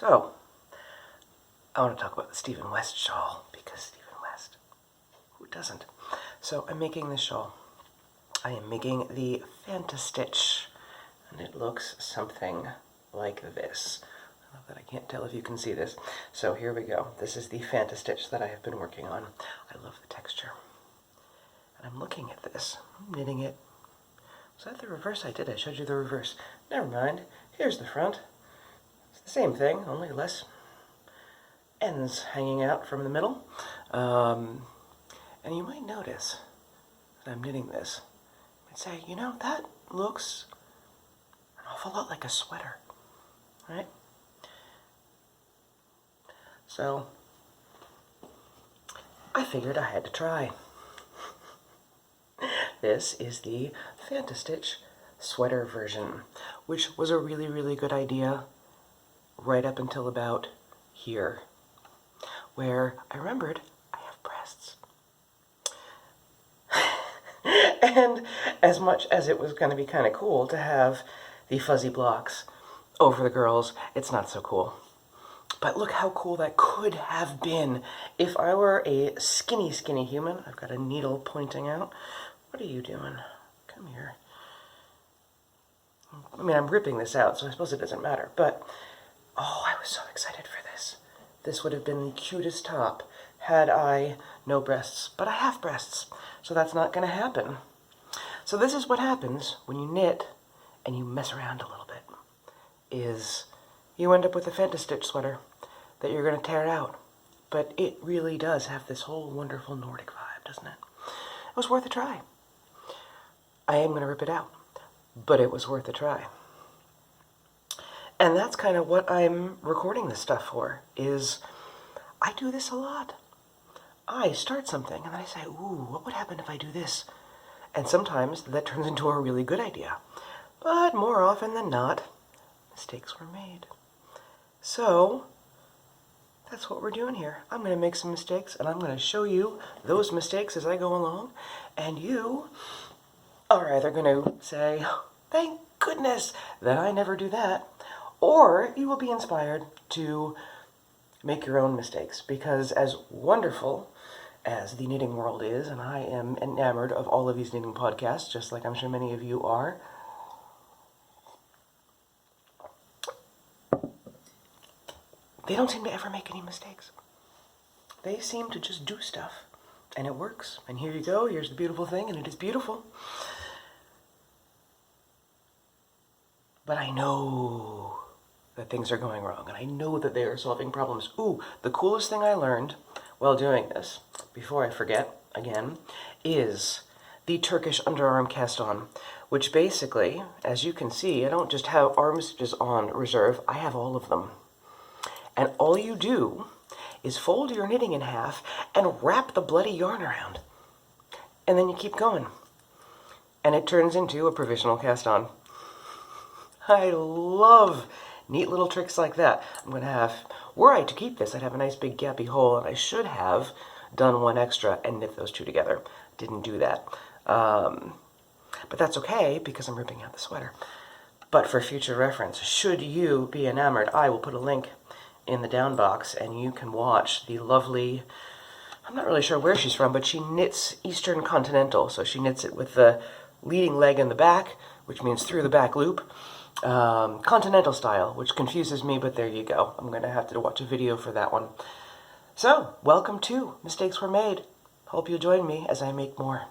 So, I want to talk about the Stephen West shawl, because Stephen West, who doesn't? So I'm making this shawl. I am making the fantastitch, and it looks something like this. I love that I can't tell if you can see this. So here we go. This is the fantastitch that I have been working on. I love the texture. And I'm looking at this, I'm knitting it. Was that the reverse? I did. I showed you the reverse. Never mind. Here's the front. It's the same thing, only less ends hanging out from the middle. And you might notice that I'm knitting this and say, you know, that looks an awful lot like a sweater, right? So I figured I had to try. This is the fantastitch sweater version, which was a really, really good idea right up until about here, where I remembered I have breasts. And as much as it was going to be kind of cool to have the fuzzy blocks over the girls, it's not so cool. But look how cool that could have been if I were a skinny, skinny human. I've got a needle pointing out. What are you doing? Come here. I mean, I'm ripping this out, so I suppose it doesn't matter. But, oh, I was so excited for this. This would have been the cutest top had I no breasts. But I have breasts, so that's not going to happen. So this is what happens when you knit and you mess around a little bit, is you end up with a fantastitch sweater that you're going to tear out. But it really does have this whole wonderful Nordic vibe, doesn't it? It was worth a try. I am going to rip it out, but it was worth a try. And that's kind of what I'm recording this stuff for, is I do this a lot. I start something and then I say, ooh, what would happen if I do this? And sometimes that turns into a really good idea. But more often than not, mistakes were made. So that's what we're doing here. I'm going to make some mistakes, and I'm going to show you those mistakes as I go along. And you are either going to say, thank goodness that I never do that, or you will be inspired to make your own mistakes. Because as wonderful as the knitting world is, and I am enamored of all of these knitting podcasts, just like I'm sure many of you are, they don't seem to ever make any mistakes. They seem to just do stuff, and it works. And here you go, here's the beautiful thing, and it is beautiful. But I know that things are going wrong, and I know that they are solving problems. Ooh, the coolest thing I learned while doing this, before I forget again, is the Turkish underarm cast-on, which basically, as you can see, I don't just have arm stitches on reserve, I have all of them. And all you do is fold your knitting in half and wrap the bloody yarn around. And then you keep going. And it turns into a provisional cast-on. I love neat little tricks like that. I'm going to have, were I to keep this, I'd have a nice big gappy hole, and I should have done one extra and knit those two together. Didn't do that. But that's okay, because I'm ripping out the sweater. But for future reference, should you be enamored, I will put a link in the down box, and you can watch the lovely, I'm not really sure where she's from, but she knits Eastern Continental, so she knits it with the leading leg in the back, which means through the back loop, Continental style, which confuses me, but there you go. I'm going to have to watch a video for that one. So, welcome to Mistakes Were Made. Hope you'll join me as I make more.